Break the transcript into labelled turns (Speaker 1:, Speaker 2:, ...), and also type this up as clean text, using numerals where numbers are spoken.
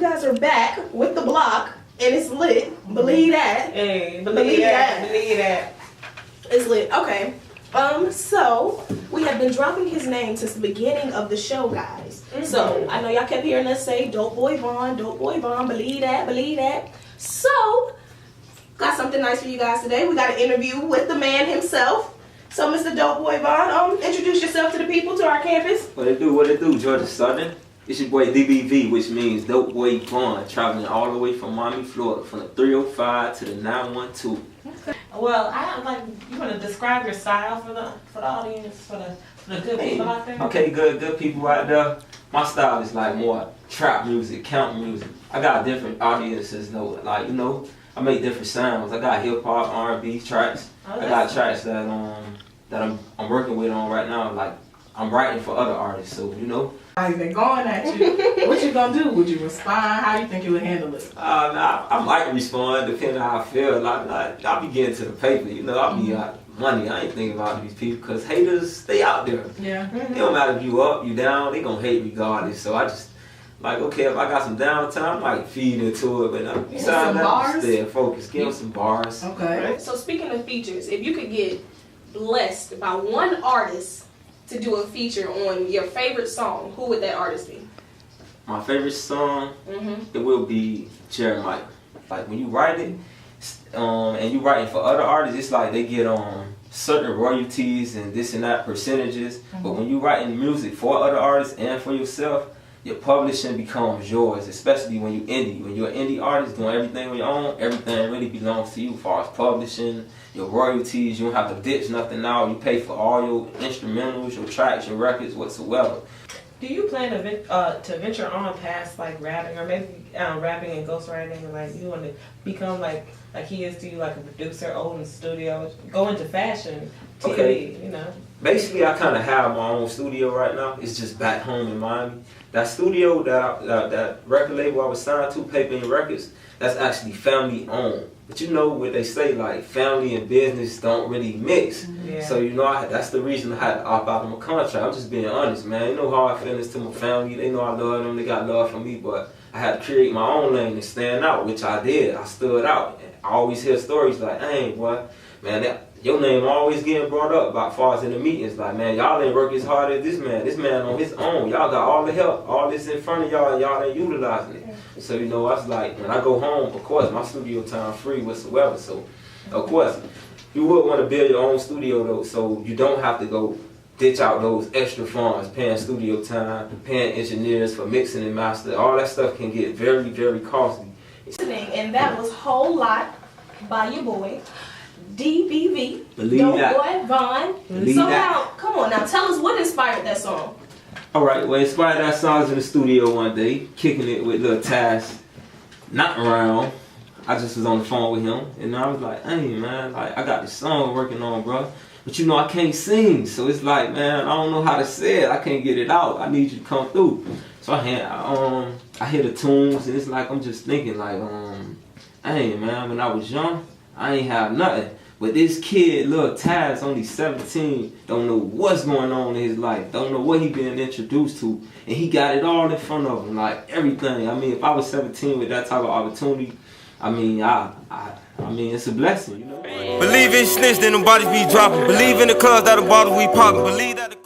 Speaker 1: You guys are back with the block, and it's lit. Believe that.
Speaker 2: Hey, believe that. Believe that.
Speaker 1: It's lit. Okay. So we have been dropping his name since the beginning of the show, guys. So I know y'all kept hearing us say Dopeboyvon, Dopeboyvon, believe that, believe that. So got something nice for you guys today. We got an interview with the man himself. So Mr. Dopeboyvon, introduce yourself to the people, to our campus.
Speaker 3: What it do, Georgia Southern? It's your boy DBV, which means Dopeboyvon, traveling all the way from Miami, Florida, from the 305 to the 912.
Speaker 2: Okay. Well, I like you want to describe your style for the audience, for the good people out there.
Speaker 3: Okay, good people out there. My style is like more trap music, count music. I got different audiences though, like I make different sounds. I got hip hop, R&B tracks. I got tracks that I'm working with on right now. Like I'm writing for other artists, so
Speaker 4: They're going at you. What you gonna do? Would you respond? How you think you would handle it?
Speaker 3: I might respond depending on how I feel. I'll be getting to the paper, I'll be money. I ain't thinking about these people because haters stay out there.
Speaker 4: Yeah.
Speaker 3: It don't matter if you up, you down, they gonna hate regardless. So I just okay, if I got some downtime, I might feed into it, but besides that, stay focused. Give them some bars.
Speaker 4: Okay.
Speaker 1: So speaking of features, if you could get blessed by one artist to do a feature on your favorite song, who would that artist be?
Speaker 3: My favorite song, it will be Jeremiah. Like when you write it, and you writing for other artists, it's like they get certain royalties and this and that percentages. But when you writing music for other artists and for yourself, your publishing becomes yours, especially when you indie. When you're an indie artist doing everything on your own, everything really belongs to you as far as publishing, your royalties. You don't have to ditch nothing out. You pay for all your instrumentals, your tracks, your records, whatsoever.
Speaker 2: Do you plan to venture on past like rapping, or maybe rapping and ghostwriting, and like you want to become like he is to you, like a producer, own the studio, go into fashion, TV,
Speaker 3: Okay. Basically, I kind of have my own studio right now. It's just back home in Miami. That studio, that record label I was signed to, PAPERINC Records, that's actually family owned. But what they say, like family and business don't really mix.
Speaker 2: Yeah.
Speaker 3: So that's the reason I had to opt out of my contract. I'm just being honest, man. You know how I feel to my family. They know I love them. They got love for me. But I had to create my own lane and stand out, which I did. I stood out. I always hear stories like, "Dang, boy, man, your name always getting brought up about far as in the meetings. Like, man, y'all ain't work as hard as this man. This man on his own. Y'all got all the help, all this in front of y'all, and y'all ain't utilizing it." So I was like, when I go home, of course, my studio time free whatsoever. So, of course, you would want to build your own studio though, so you don't have to go ditch out those extra funds, paying studio time, paying engineers for mixing and master. All that stuff can get very, very costly.
Speaker 1: And that was Whole Lot by your boy DBV.
Speaker 3: Believe that.
Speaker 1: Dopeboyvon.
Speaker 3: Believe
Speaker 1: so
Speaker 3: that.
Speaker 1: now, come on now, tell us what inspired that song.
Speaker 3: Alright, well, inspired that song. I was in the studio one day, kicking it with Lil Taz, not around. I just was on the phone with him, and I was like, "Hey, man, like I got this song working on, bro. But I can't sing, so it's like, man, I don't know how to say it. I can't get it out. I need you to come through." So I hear the tunes, and it's like I'm just thinking like, "Hey, man, when I was young, I ain't have nothing. But this kid, Lil Taz, only 17, don't know what's going on in his life, don't know what he been introduced to, and he got it all in front of him, like everything. I mean, if I was 17 with that type of opportunity, I mean, it's a blessing,
Speaker 5: Believe in snitch, then them bodies be dropping. Believe in the clubs that the bottles we popping. Believe that the